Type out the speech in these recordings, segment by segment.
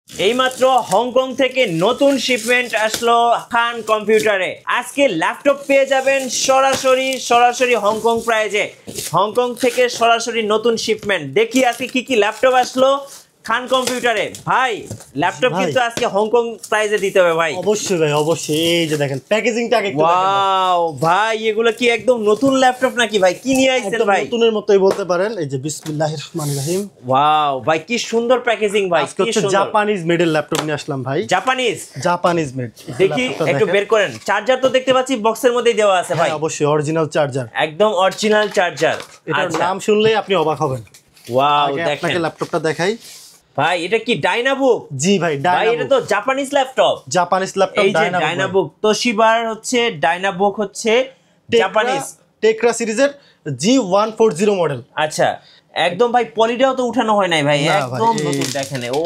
এইমাত্র হংকং থেকে নতুন শিপমেন্ট আসলো খান কম্পিউটারে। আজকে ল্যাপটপ পেয়ে যাবেন সরাসরি হংকং প্রাইজে। হংকং থেকে সরাসরি নতুন শিপমেন্ট। দেখি আজকে কি ল্যাপটপ আসলো খান কম্পিউটারে। ভাই ল্যাপটপ কিন্তু আজকে হংকং প্রাইজে দিতে হবে ভাই। অবশ্যই ভাই, অবশ্যই। এই যে দেখেন প্যাকেজিংটা আগে একটু দেখেন। ওয়াও ভাই, এগুলো কি একদম নতুন ল্যাপটপ নাকি ভাই? কি নিয়ে আইছেন ভাই? নতুনের মতোই বলতে পারেন। এই যে বিসমিল্লাহির রহমানির রহিম। ওয়াও ভাই, কি সুন্দর প্যাকেজিং ভাই। কি সুন্দর জাপানিজ মেডেল ল্যাপটপ নিয়ে আসলাম ভাই। Japanese made. দেখি একটু দেখেন। বের করেন। চার্জার তো দেখতে পাচ্ছি বক্সের মধ্যেই দেওয়া আছে ভাই। অবশ্যই অরিজিনাল চার্জার, একদম অরিজিনাল চার্জার। এটার নাম শুনলেই আপনি অবাক হবেন। ওয়াও, দেখেন আপনাকে ল্যাপটপটা দেখাই ভাই। এটা কি ডাইনাবুক? জি ভাই, ভাই এটা তো জাপানিজ ল্যাপটপ। Japanese laptop. এই যে ডাইনাবুক, তোশিবার হচ্ছে ডাইনাবুক, হচ্ছে জাপানিজ টেকরা সিরিজের G140 মডেল। আচ্ছা, একদম ভাই পলিটাও তো উঠানো হয় নাই ভাই, একদম নতুন। দেখেন ও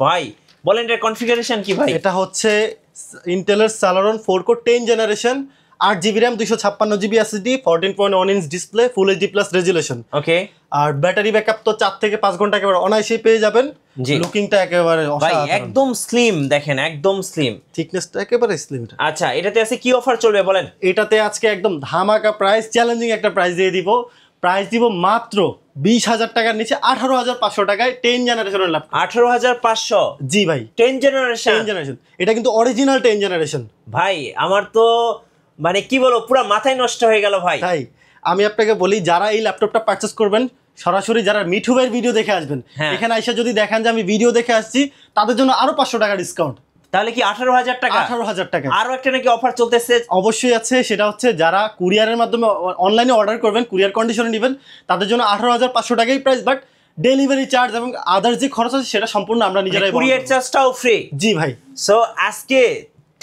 ভাই, বলেন এর কনফিগারেশন কি ভাই? এটা হচ্ছে ইন্টেলের Celeron 4 core 10 generation, 8GB RAM, 256GB SSD, 14.1 inch display, full HD plus resolution. Okay. আর ব্যাটারি ব্যাকআপ তো 4 থেকে 5 ঘন্টা একেবারে অনায়াসেই পেয়ে যাবেন। লুকিংটা একেবারে ভাই অসাধারণ, একদম স্লিম। দেখেন একদম স্লিম, থিকনেসটা একেবারে স্লিম। আচ্ছা, এটাতে আছে কি অফার চলবে বলেন? এটাতে আজকে একদম ধামাকা প্রাইস, চ্যালেঞ্জিং একটা প্রাইস দিয়ে দিব। প্রাইস দিব মাত্র 20,000 টাকার নিচে, 18,500 টাকায় 10 জেনারেশনের ল্যাপটপ। 18,500? জি ভাই, 10 জেনারেশন। এটা কিন্তু অরিজিনাল 10 জেনারেশন ভাই আমার তো মানে কি বলবো, পুরো মাথায় নষ্ট হয়ে গেল ভাই। তাই আমি আপনাকে বলি, যারা এই ল্যাপটপটা পারচেস করবেন, সরাসরি যারা মিঠু ভাইয়ের ভিডিও দেখে আসবেন, এখানে আইসা যদি দেখেন যে আমি ভিডিও দেখে আসছি, তাদের জন্য আরো 500 টাকা ডিসকাউন্ট। তাহলে কি 18,000 টাকা? 18,000 টাকা। আরো একটা নাকি অফার চলতেছে? অবশ্যই আছে, সেটা হচ্ছে যারা কুরিয়ারের মাধ্যমে অনলাইনে অর্ডার করবেন, কুরিয়ার কন্ডিশনে নেবেন, তাদের জন্য 18,500 টাকাই প্রাইস। বাট ডেলিভারি চার্জ এবং আদার্স যে খরচ আছে সেটা সম্পূর্ণ আমরা নিজেরাই, কুরিয়ার চার্জটাও ফ্রি। জি ভাই। সো আজকে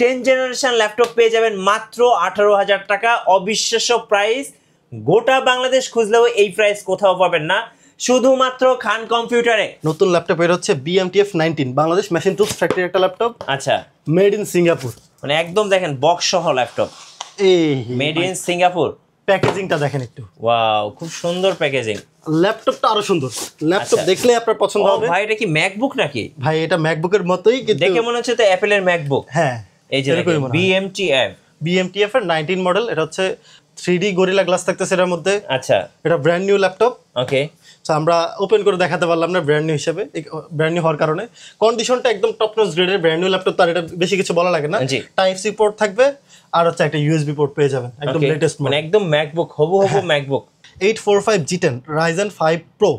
10 জেনারেশন ল্যাপটপ পেয়ে যাবেন মাত্র 18,000 টাকা। অবিশ্বাস্য প্রাইস, গোটা বাংলাদেশ খুঁজলেও এই প্রাইস কোথাও পাবেন না, শুধুমাত্র খান কম্পিউটারে। নতুন ল্যাপটপ এর হচ্ছে BMTF 19, Bangladesh machine tools factory একটা ল্যাপটপ। আচ্ছা, মেড ইন সিঙ্গাপুর। মানে একদম দেখেন বক্স সহ ল্যাপটপ, এই মেড ইন সিঙ্গাপুর। প্যাকেজিংটা দেখেন একটু। ওয়াও, খুব সুন্দর প্যাকেজিং। ল্যাপটপটা আরো সুন্দর। ল্যাপটপ দেখলে আপনার পছন্দ হবে। ভাই এটা কি ম্যাকবুক নাকি? ভাই এটা ম্যাকবুকের মতোই, কিন্তু দেখে মনে হচ্ছে তো অ্যাপলের ম্যাকবুক। হ্যাঁ, এই যে BMTF এর 19 মডেল। এটা হচ্ছে 3D গরিলা গ্লাস থাকতেছে এর মধ্যে। আচ্ছা, এটা ব্র্যান্ড নিউ ল্যাপটপ। ওকে। তো আমরা ওপেন করে দেখাতে পারলাম না ব্র্যান্ড নিউ হিসেবে, ব্র্যান্ড নিউ হওয়ার কারণে। কন্ডিশনটা একদম টপ নচ গ্রেডের ব্র্যান্ড নিউ ল্যাপটপ, তার এটা বেশি কিছু বলা লাগে না। টাইপ সি পোর্ট থাকবে, আর হচ্ছে একটা USB পোর্ট পেয়ে যাবেন, একদম লেটেস্ট, মানে একদম ম্যাকবুক হবু MacBook. 845 G10 Ryzen 5 Pro,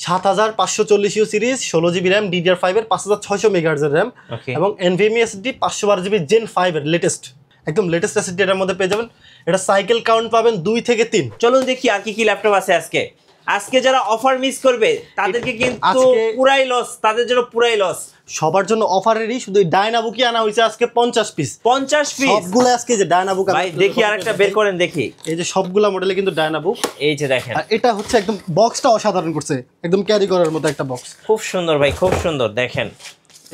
7540U series, 16GB RAM, DDR5 এর 5600 MHz এর RAM, এবং NVMe SSD 512GB Gen 5 এর লেটেস্ট, একদম লেটেস্ট SSD এর মধ্যে পেয়ে যাবেন। এটা সাইকেল কাউন্ট পাবেন 2 থেকে 3। চলুন দেখি আর কি ল্যাপটপ আছে আজকে। আজকে যারা অফার মিস করবে তাদেরকে কিন্তু পুরাই লস, তাদের জন্য পুরাই লস। সবার জন্য অফারেরই, শুধু ডায়নাবুকই আনা হয়েছে আজকে 50 পিস। 50 পিস সবগুলো আজকে যে ডায়নাবুক। ভাই দেখি আরেকটা বের করেন দেখি। এই যে সবগুলা মডেলে কিন্তু ডায়নাবুক। এই যে দেখেন, আর এটা হচ্ছে একদম বক্সটা অসাধারণ করছে, একদম ক্যারি করার মতো একটা বক্স। খুব সুন্দর ভাই, খুব সুন্দর। দেখেন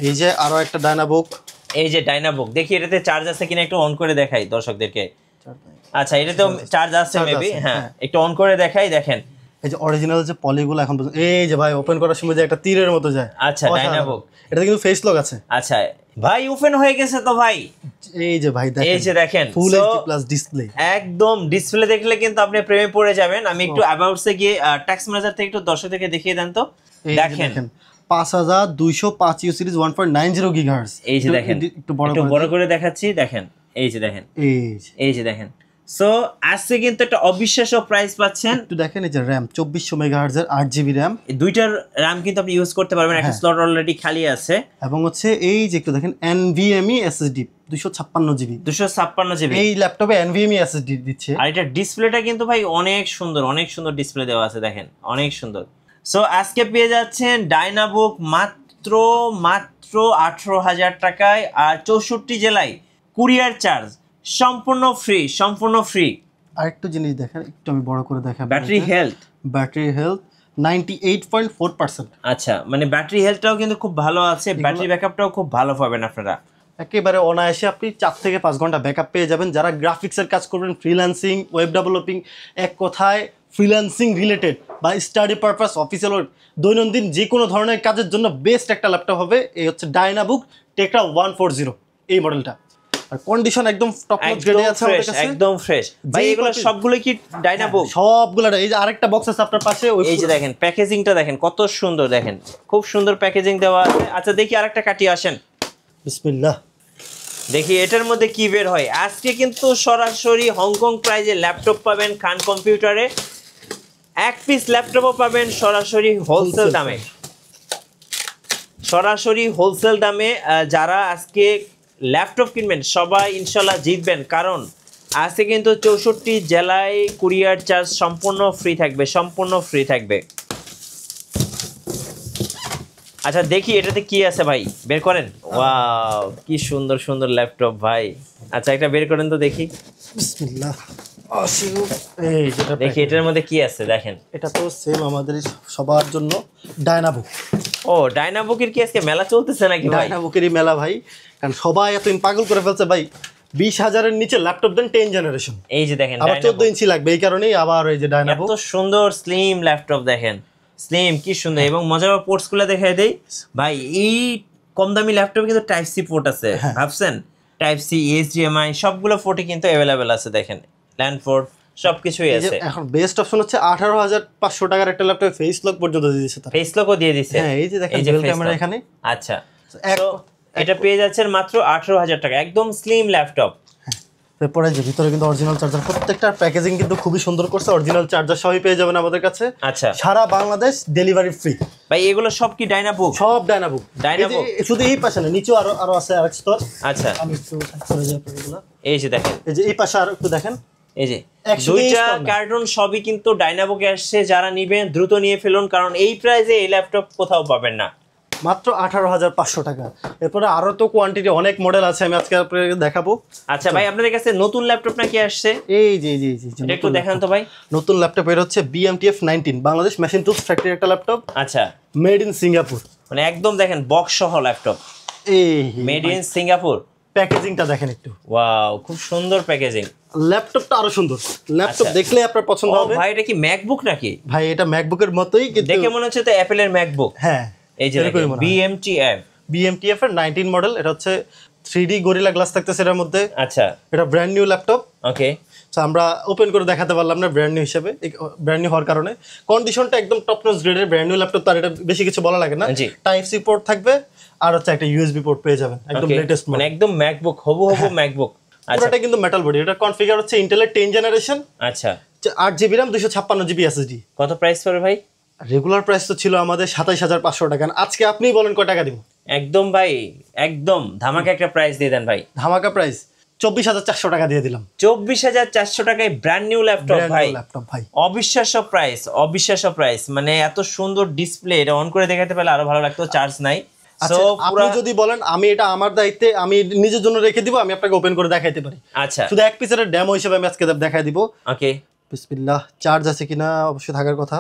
এই যে আরো একটা ডায়নাবুক। এই যে ডায়নাবুক, দেখি এটাতে চার্জ আছে কিনা একটু অন করে দেখাই দর্শকদেরকে। আচ্ছা, এটাতে চার্জ আছে মেবি। হ্যাঁ, একটু অন করে দেখাই। দেখেন এই যে অরিজিনাল যে পলিগুলো এখন পর্যন্ত, এই যে ভাই ওপেন করার সময় যে একটা তীরের মতো যায়। আচ্ছা, ডায়নাবুক। এটাতে কিন্তু ফেস লক আছে। আচ্ছা ভাই, ওপেন হয়ে গেছে তো ভাই। এই যে ভাই দেখেন, এই যে দেখেন ফুল এইচডি প্লাস ডিসপ্লে। একদম ডিসপ্লে দেখলে কিন্তু আপনি প্রেমে পড়ে যাবেন। আমি একটু অ্যাবাউটসে গিয়ে ট্যাক্স ম্যানেজার থেকে একটু দর্শকদেরকে দেখিয়ে দেন তো। দেখেন 5205U সিরিজ 1.90 GHz। এই যে দেখেন, একটু বড় করে দেখাচ্ছি। দেখেন এই যে দেখেন, এই যে দেখেন। সো আজকে কিন্তু একটা অবিশ্বাস্য প্রাইস পাচ্ছেন। একটু দেখেন এই যে RAM 2400 MHz এর 8GB RAM। এই দুইটার RAM কিন্তু আপনি ইউজ করতে পারবেন, একটা স্লট অলরেডি খালি আছে। এবং হচ্ছে এই যে একটু দেখেন NVMe SSD 256GB। এই ল্যাপটপে NVMe SSD দিচ্ছে। আর এটা ডিসপ্লেটা কিন্তু ভাই অনেক সুন্দর, অনেক সুন্দর ডিসপ্লে দেওয়া আছে। দেখেন অনেক সুন্দর। সো আজকে পেয়ে যাচ্ছেন ডায়নাবুক মাত্র 18,000 টাকায়, আর 64 জেলায় কুরিয়ার চার্জ সম্পূর্ণ ফ্রি। আরেকটু জিনিস দেখেন, একটু আমি বড় করে দেখাবো। Battery health 98.4%। আচ্ছা, মানে ব্যাটারি হেলথটাও কিন্তু খুব ভালো আছে, ব্যাটারি ব্যাকআপটাও খুব ভালো পাবেন আপনারা। একেবারে অনায়াসে আপনি 4 থেকে 5 ঘন্টা ব্যাকআপ পেয়ে যাবেন। যারা গ্রাফিক্সের কাজ করবেন, ফ্রিল্যান্সিং, ওয়েব ডেভেলপিং, এক কথায় ফ্রিল্যান্সিং রিলেটেড বা স্টাডি পারপাস অফিসিয়াল দৈনন্দিন যে কোনো ধরনের কাজের জন্য বেস্ট একটা ল্যাপটপ হবে। এই হচ্ছে ডায়নাবুক টেকরা 140 এই মডেলটা। আর কন্ডিশন একদম টপ নচ গ্রেডে আছে আমাদের কাছে, একদম ফ্রেশ ভাই। এগুলো সবগুলো কি ডায়নাবুক? সবগুলো। এই যে আরেকটা বক্স আছে আপনার পাশে, এই যে দেখেন প্যাকেজিংটা দেখেন কত সুন্দর, দেখেন খুব সুন্দর প্যাকেজিং দেওয়া আছে। আচ্ছা দেখি আরেকটা কাটি আসেন, বিসমিল্লাহ। দেখি এটার মধ্যে কি বের হয়। আজকে কিন্তু সরাসরি হংকং প্রাইজে ল্যাপটপ পাবেন খান কম্পিউটারে, এক পিস ল্যাপটপও পাবেন সরাসরি হোলসেল দামে, সরাসরি হোলসেল দামে। যারা আজকে ল্যাপটপ কিনবেন সবাই ইনশাল্লাহ জিতবেন, কারণ আজকে কিন্তু 64 জেলায় কুরিয়ার চার্জ সম্পূর্ণ ফ্রি থাকবে, সম্পূর্ণ ফ্রি থাকবে। আচ্ছা দেখি এটাতে কি আছে ভাই, বের করেন। ওয়াও কি সুন্দর সুন্দর ল্যাপটপ ভাই। আচ্ছা একটা বের করেন তো দেখি। বিসমিল্লাহ। এই যেটা দেখি এটার মধ্যে কি আছে দেখেন। এটা তো সেম আমাদের সবার জন্য ডায়নাবুক। ও ডায়নাবুকের কি আজকে মেলা চলতেছে নাকি ভাই? ডায়নাবুকেরই মেলা ভাই, কারণ সবাই এত পাগল করে ফেলছে ভাই। 20,000-এর নিচে ল্যাপটপ দেন 10 জেনারেশন, এই যে দেখেন আবার 14 ইঞ্চি লাগবে, এই কারণেই আবার এই যে ডায়নাবুক। এত সুন্দর স্লিম ল্যাপটপ দেখেন, স্লিম কি সুন্দর। এবং মজার পোর্টস গুলো দেখাই দেই ভাই। এই কম দামি ল্যাপটপে কিন্তু টাইপ সি পোর্ট আছে, ভাবছেন? টাইপ সি, এইচডিএমআই সবগুলো পোর্টই কিন্তু অ্যাভেলেবেল আছে, দেখেন ল্যান্ড পোর্ট সবকিছুই আছে। এখন বেস্ট অপশন হচ্ছে 18,500 টাকার একটা ল্যাপটপ ফেস লক পর্যন্ত দিয়ে দিয়েছে তারা। ফেস লকও দিয়ে দিয়েছে, হ্যাঁ এই যে দেখেন ডুয়াল ক্যামেরা এখানে। আচ্ছা তো এটা পেয়ে যাচ্ছেন মাত্র 18,000 টাকা, একদম স্লিম ল্যাপটপ। তারপরে যে ভিতরে কিন্তু অরিজিনাল চার্জার, প্রত্যেকটার প্যাকেজিং কিন্তু খুবই সুন্দর করছে, অরিজিনাল চার্জার সবই পেয়ে যাবেন আমাদের কাছে। আচ্ছা সারা বাংলাদেশ ডেলিভারি ফ্রি ভাই। এগুলো সব কি ডায়নাবুক? সব ডায়নাবুক। ডায়নাবুক শুধু এই পাশে না, নিচেও আরো আছে আরেক স্তর। আচ্ছা আমি একটু করে যাই আপনাদেরগুলো। এই যে দেখেন, এই যে এই পাশে আর একটু দেখেন, এই যে দুইটা কার্টুন সবই কিন্তু ডায়নাবুকে আসছে। যারা নিবেন দ্রুত নিয়ে ফেলুন, কারণ এই প্রাইসে এই ল্যাপটপ কোথাও পাবেন না, মাত্র 18,500 টাকা। এরপরে আরো তো কোয়ান্টিটি অনেক মডেল আছে, আমি আজকে আপনাদের দেখাবো। আচ্ছা ভাই আপনাদের কাছে নতুন ল্যাপটপ নাকি আসছে? এই যে জি জি এটা একটু দেখান তো ভাই। নতুন ল্যাপটপ এর হচ্ছে BMTF 19, Bangladesh machine tools factory একটা ল্যাপটপ। আচ্ছা মেড ইন সিঙ্গাপুর, মানে একদম দেখেন বক্স সহ ল্যাপটপ, এই মেড ইন সিঙ্গাপুর। প্যাকেজিংটা দেখেন একটু, ওয়াও খুব সুন্দর প্যাকেজিং। ল্যাপটপটা আরো সুন্দর, ল্যাপটপ দেখলে আপনার পছন্দ হবে। ভাই এটা কি ম্যাকবুক নাকি? ভাই এটা ম্যাকবুকের মতোই, কিন্তু দেখে মনে হচ্ছে তো অ্যাপলের ম্যাকবুক। হ্যাঁ এই যে BMTF এর 19 মডেল। এটা হচ্ছে 3D গরিলা গ্লাস থাকতেছে এর মধ্যে। আচ্ছা এটা ব্র্যান্ড নিউ ল্যাপটপ। ওকে, তো আমরা ওপেন করে দেখাতে পারলাম না ব্র্যান্ড নিউ হিসেবে, ব্র্যান্ড নিউ হওয়ার কারণে। কন্ডিশনটা একদম টপ নচ গ্রেডের ব্র্যান্ড নিউ ল্যাপটপ, তার এটা বেশি কিছু বলা লাগে না। টাইপ সি পোর্ট থাকবে, আর হচ্ছে একটা USB পোর্ট পেয়ে যাবেন, একদম লেটেস্ট মানে একদম ম্যাকবুক হবু ম্যাকবুক। আচ্ছা পুরোটা কিন্তু মেটাল বডি। এটা কনফিগার হচ্ছে ইন্টেলের 10 জেনারেশন। আচ্ছা 8GB RAM 256GB SSD। কত প্রাইস পড়বে ভাই? রেগুলার প্রাইস তো ছিল আমাদের 27,500 টাকা। আজকে আপনিই বলেন কয় টাকা দিব? একদম ভাই একদম ধামাকা একটা প্রাইস দিয়ে দেন ভাই। ধামাকা প্রাইস 24,400 টাকা দিয়ে দিলাম। 24,400 টাকায় ব্র্যান্ড নিউ ল্যাপটপ ভাই। ভাই অবিশ্বাস্য প্রাইস, অবিশ্বাস্য প্রাইস। মানে এত সুন্দর ডিসপ্লে, এটা অন করে দেখাতে পারলে আরো ভালো লাগতো, চার্জ নাই। আচ্ছা আপনি যদি বলেন আমি এটা আমার দায়িত্বে আমি নিজের জন্য রেখে দিব, আমি আপনাকে ওপেন করে দেখাইতে পারি। আচ্ছা শুধু এক পিসের ডেমো হিসেবে আমি আজকে দেখাই দিব। ওকে বিসমিল্লাহ। চার্জ আছে কিনা অবশ্যই থাকার কথা।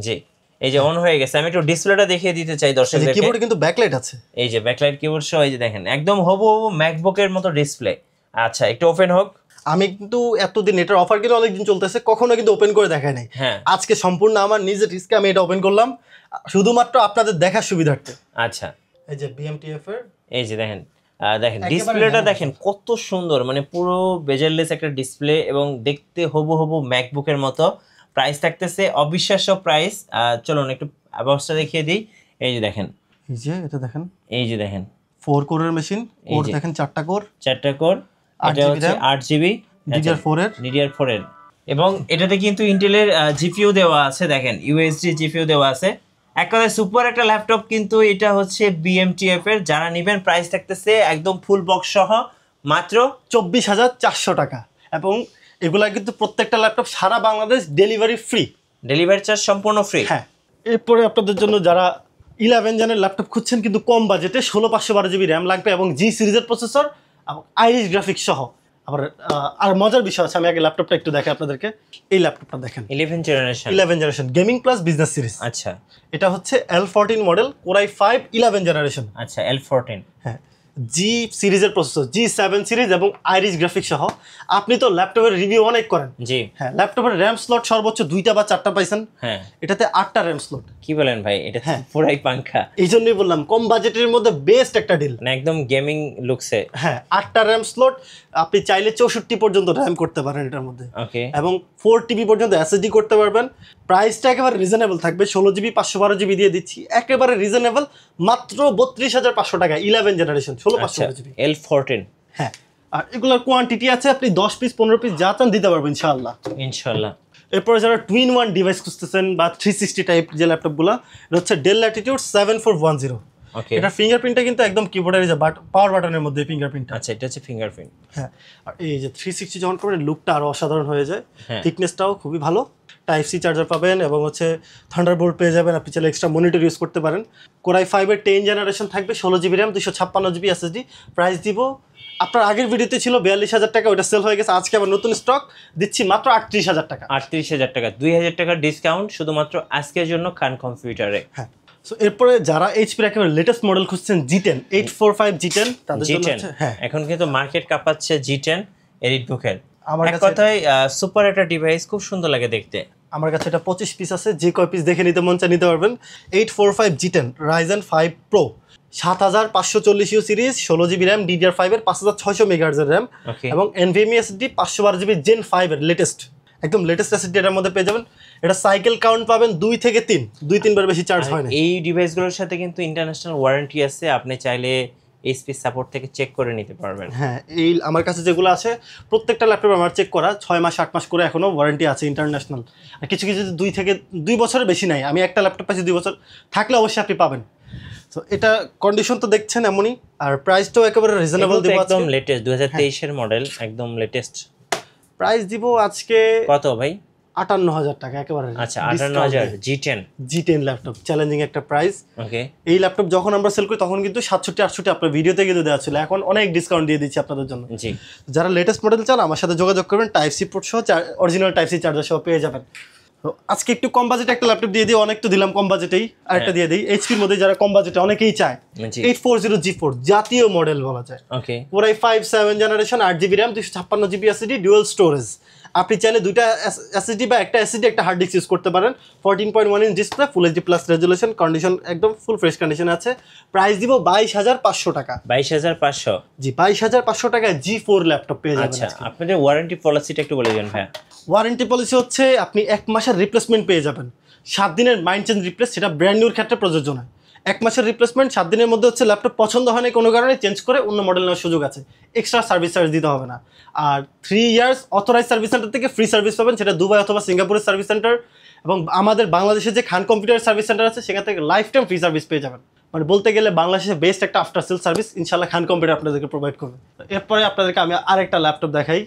জি এই যে অন হয়ে গেছে। আমি একটু ডিসপ্লেটা দেখিয়ে দিতে চাই দর্শকদেরকে। কিবোর্ডে কিন্তু ব্যাকলাইট আছে, এই যে ব্যাকলাইট কিবোর্ড সহ, এই যে দেখেন একদম হবু ম্যাকবুকের মতো ডিসপ্লে। আচ্ছা একটু ওপেন হোক। আমি কিন্তু এতদিন এটার অফার কিন্তু অনেকদিন চলতেছে, কখনো কিন্তু ওপেন করে দেখাই নাই। হ্যাঁ আজকে সম্পূর্ণ আমার নিজের রিস্কে আমি এটা ওপেন করলাম, শুধুমাত্র আপনাদের দেখার সুবিধার্থে। আচ্ছা এই যে BMTF এর এই যে দেখেন, দেখেন ডিসপ্লেটা দেখেন কত সুন্দর, মানে পুরো বেজারলেস একটা ডিসপ্লে এবং দেখতে হবু ম্যাকবুকের মতো। প্রাইস থাকতেছে অবিশ্বাস্য প্রাইস। চলুন একটু বক্সটা দেখিয়ে দিই। এই যে দেখেন, এই যে এটা দেখেন, এই যে দেখেন 4 কোরের মেশিন, কোর দেখেন 4টা কোর, 4টা কোর। এটা হচ্ছে 8GB DDR4 এর, এবং এটাতে কিন্তু ইন্টেলের জিপিইউ দেওয়া আছে। দেখেন USD জিপিইউ দেওয়া আছে। এক কথায় সুপার একটা ল্যাপটপ। কিন্তু এটা হচ্ছে BMTF এর। যারা নেবেন প্রাইস থাকতেছে একদম ফুল বক্স সহ মাত্র 24,400 টাকা। এবং এগুলা কিন্তু প্রত্যেকটা ল্যাপটপ সারা Bangladesh delivery free, delivery charge সম্পূর্ণ ফ্রি। হ্যাঁ। এরপরে আপনাদের জন্য যারা 11 জেনের ল্যাপটপ খুঁজছেন কিন্তু কম বাজেটে, 16/512GB RAM লাগবে এবং G সিরিজের প্রসেসর এবং আইরিশ গ্রাফিক্স সহ। আবার আর মজার বিষয় আছে, আমি আগে ল্যাপটপটা একটু দেখাই আপনাদেরকে। এই ল্যাপটপটা দেখেন 11 generation gaming plus business series. আচ্ছা এটা হচ্ছে L14 model, Core i5 11 generation. আচ্ছা L14। হ্যাঁ জি সিরিজের প্রসেসর G7 সিরিজ এবং আইরিশ গ্রাফিক্স সহ। আপনি তো ল্যাপটপের রিভিউ অনেক করেন। জি হ্যাঁ, ল্যাপটপের র্যাম স্লট সর্বোচ্চ 2টা বা 4টা পাইছেন। হ্যাঁ, এটাতে 8টা র্যাম স্লট। কি বলেন ভাই, এটা হ্যাঁ। পুরাই পাঙ্খা, এই জন্যই বললাম কম বাজেটের মধ্যে বেস্ট একটা ডিল। মানে একদম গেমিং লুকসে। হ্যাঁ, 8টা র্যাম স্লট, আপনি চাইলে 64 পর্যন্ত র্যাম করতে পারেন এটার মধ্যে, ওকে, এবং 4 TB পর্যন্ত SSD করতে পারবেন। প্রাইসটা একেবারে রিজনেবল থাকবে, 16 GB 512 GB দিয়ে দিচ্ছি, একেবারে রিজনেবল, মাত্র 32,500 টাকা। 11 জেনারেশন 16 512 GB। L14। হ্যাঁ, আর এগুলোর কোয়ান্টিটি আছে, আপনি 10 পিস 15 পিস যা চান দিতে পারবেন ইনশাআল্লাহ। ইনশাআল্লাহ। এরপরে যারা টুইন ওয়ান ডিভাইস খুঁজতেছেন বা 360 টাইপ যে ল্যাপটপগুলো, এটা হচ্ছে ডেল ল্যাটিটিউড 7410। ওকে, এটা ফিঙ্গারপ্রিন্টটা কিন্তু একদম কিবোর্ডের যে পাওয়ার বাটনের মধ্যে ফিঙ্গারপ্রিন্টটা। আচ্ছা, এটা হচ্ছে ফিঙ্গারপ্রিন্ট। হ্যাঁ, আর এই যে 360 যখন করবেন লুকটা আরো অসাধারণ হয়ে যায়। হ্যাঁ। থিকনেসটাও খুবই ভালো। টাইপ সি চার্জার পাবেন এবং হচ্ছে থান্ডারবোল্ট পেয়ে যাবেন, আপনি চাইলে এক্সট্রা মনিটর ইউজ করতে পারেন। কোরাই 5-এর 10 জেনারেশন থাকবে, 16 GB RAM, 256 GB SSD। Price দিব, আপনার আগের ভিডিওতে ছিল 42,000 টাকা, ওটা সেল হয়ে গেছে। আজকে আবার নতুন স্টক দিচ্ছি মাত্র 38,000 টাকা। 38,000 টাকা, 2,000 টাকার ডিসকাউন্ট শুধুমাত্র আজকের জন্য খান কম্পিউটারে। হ্যাঁ, সো এরপরে যারা এইচপির একেবারে লেটেস্ট মডেল খুঁজছেন G10 845 G10, তাদের জন্য G10 হচ্ছে হ্যাঁ, এখন কিন্তু মার্কেট কাঁপাচ্ছে G10 এলিটবুকের। আমার এক কাছে কথায় সুপার একটা ডিভাইস, খুব সুন্দর লাগে দেখতে। আমার কাছে এটা 25 পিস আছে, যে কয় পিস দেখে নিতে মন চায় নিতে পারবেন। 845 G10 Ryzen 5 Pro 7540U series, 16 GB RAM, DDR5 এর 5600 MHz এর র্যাম, ওকে, এবং NVMe SSD 512 GB Gen 5 এর লেটেস্ট, একদম লেটেস্ট SSD এর মধ্যে পেয়ে যাবেন। এটা সাইকেল কাউন্ট পাবেন 2 থেকে 3, 2-3 বার বেশি চার্জ হয় না। এই ডিভাইসগুলোর সাথে কিন্তু ইন্টারন্যাশনাল ওয়ারেন্টি আছে, আপনি চাইলে এইচপি সাপোর্ট থেকে চেক করে নিতে পারবেন। হ্যাঁ, এই আমার কাছে যেগুলো আছে প্রত্যেকটা ল্যাপটপ আমার চেক করা 6 মাস 8 মাস করে এখনো ওয়ারেন্টি আছে ইন্টারন্যাশনাল। আর কিছু কিছু 2 বছরের বেশি নাই, আমি একটা ল্যাপটপ পাচ্ছি 2 বছর, থাকলে অবশ্যই আপনি পাবেন। তো এটা কন্ডিশন তো দেখছেন এমনই, আর প্রাইসটাও একেবারে রিজনেবল দিব। একদম লেটেস্ট 2023 এর মডেল, একদম লেটেস্ট। প্রাইস দিব আজকে কত ভাই? 58,000 টাকা একেবারে। আচ্ছা, 58,000 G10 ল্যাপটপ, চ্যালেঞ্জিং একটা প্রাইস। ওকে, এই ল্যাপটপ যখন আমরা সেল করি তখন কিন্তু 67-68 আপনার ভিডিওতে কিন্তু দেওয়া ছিল, এখন অনেক ডিসকাউন্ট দিয়ে দিচ্ছি আপনাদের জন্য। জি, যারা লেটেস্ট মডেল চান আমার সাথে যোগাযোগ করবেন, টাইপ সি পোর্ট সহ অরিজিনাল টাইপ সি চার্জার সহ পেয়ে যাবেন। তো আজকে একটু কম বাজেটে একটা ল্যাপটপ দিয়ে দিই, অনেক তো দিলাম কম বাজেটেই, আরেকটা দিয়ে দিই এইচপির মধ্যে, যারা কম বাজেটে অনেকেই চায়। জি, 840 G4 জাতীয় মডেল বলা যায়। Okay, core i 5-7 generation, 8 GB RAM, 256 GB SSD, dual storage. আপনি চাইলে 2টা SSD বা একটা SSD একটা হার্ড ডিস্ক ইউজ করতে পারেন। 14.1 inch display, full HD plus resolution, condition একদম ফুল ফ্রেশ কন্ডিশন আছে। প্রাইস দিব 22,500 টাকা। 22,500। জি, 22,500 টাকায় G4 ল্যাপটপ পেয়ে যাবেন। আচ্ছা, আপনাদের ওয়ারেন্টি পলিসিটা একটু বলে দিবেন ভাই। ওয়ারেন্টি পলিসি হচ্ছে আপনি 1 মাসের রিপ্লেসমেন্ট পেয়ে যাবেন, 7 দিনের মাইন্ড চেঞ্জ রিপ্লেস, সেটা ব্র্যান্ড নিউর ক্ষেত্রে প্রযোজ্য নয়। 1 মাসের রিপ্লেসমেন্ট, 7 দিনের মধ্যে হচ্ছে ল্যাপটপ পছন্দ হয় না কোনো কারণে চেঞ্জ করে অন্য মডেল নেওয়ার সুযোগ আছে, এক্সট্রা সার্ভিস চার্জ দিতে হবে না। আর 3 ইয়ার্স অথরাইজ সার্ভিস সেন্টার থেকে ফ্রি সার্ভিস পাবেন, সেটা দুবাই অথবা সিঙ্গাপুরের সার্ভিস সেন্টার, এবং আমাদের বাংলাদেশে যে খান কম্পিউটার সার্ভিস সেন্টার আছে সেখান থেকে লাইফ টাইম ফ্রি সার্ভিস পেয়ে যাবেন। মানে বলতে গেলে বাংলাদেশে বেস্ট একটা আফটার সেল সার্ভিস ইনশাল্লাহ খান কম্পিউটার আপনাদেরকে প্রোভাইড করবে। এরপরে আপনাদেরকে আমি আরেকটা ল্যাপটপ দেখাই,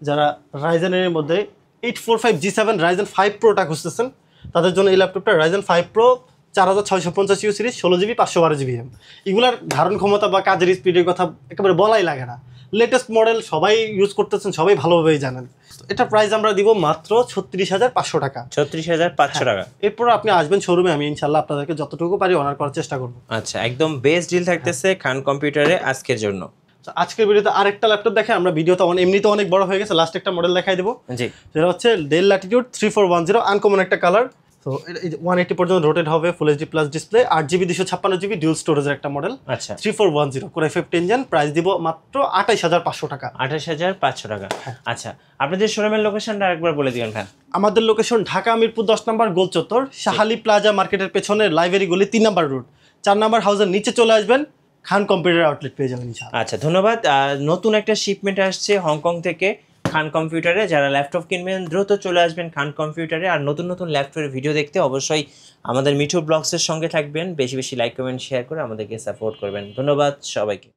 যারা রাইজেনের মধ্যে 845 G7 Ryzen 5 Proটা খুঁজতেছেন তাদের জন্য এই ল্যাপটপটা Ryzen 5 Pro 4650U series, 16 GB 512 GB RAM। এগুলার ধারণ ক্ষমতা বা কাজের স্পিডের কথা একেবারে বলাই লাগে না, লেটেস্ট মডেল, সবাই ইউজ করতেছেন, সবাই ভালোভাবেই জানেন। এটা প্রাইস আমরা দিব মাত্র 36,500 টাকা। 36,500 টাকা। এরপর আপনি আসবেন শোরুমে, আমি ইনশাল্লাহ আপনাদেরকে যতটুকু পারি অনার করার চেষ্টা করবো। আচ্ছা, একদম বেস্ট ডিল থাকতেছে খান কম্পিউটারে আজকের জন্য। আজকের ভিডিওতে আরেকটা ল্যাপটপ দেখে আমরা ভিডিওটা এমনিতে অনেক বড় হয়ে গেছে, লাস্ট একটা মডেল দেখাই দেবো। জি, যেটা হচ্ছে ডেল ল্যাটিটিউড 3410, আনকমন একটা কালার। তো 180 পর্যন্ত রোটেট হবে, ফুল HD plus display, 8 GB 256 GB dual স্টোরেজের একটা মডেল। আচ্ছা, 3410 কোরাই 5 10 জেন। প্রাইস দিব মাত্র 28,500 টাকা। 28,500 টাকা। আচ্ছা, আপনাদের শোরুমের লোকেশনটা আরেকবার বলে দিবেন ভাই। আমাদের লোকেশন ঢাকা মিরপুর 10 নম্বর গোল চত্বর, শাহালি প্লাজা মার্কেটের পেছনে লাইব্রেরি গলি 3 নম্বর রোড, 4 নম্বর হাউসের নিচে চলে আসবেন, খান কম্পিউটার আউটলেট পেয়ে যাবেন ইনশাআল্লাহ। আচ্ছা, ধন্যবাদ। নতুন একটা শিপমেন্ট আসছে হংকং থেকে খান কম্পিউটারে, যারা ল্যাপটপ কিনবেন দ্রুত চলে আসবেন খান কম্পিউটারে। আর নতুন নতুন ল্যাপটপের ভিডিও দেখতে অবশ্যই আমাদের মিঠু ব্লগসের সঙ্গে থাকবেন, বেশি বেশি লাইক কমেন্ট শেয়ার করে আমাদেরকে সাপোর্ট করবেন। ধন্যবাদ সবাইকে।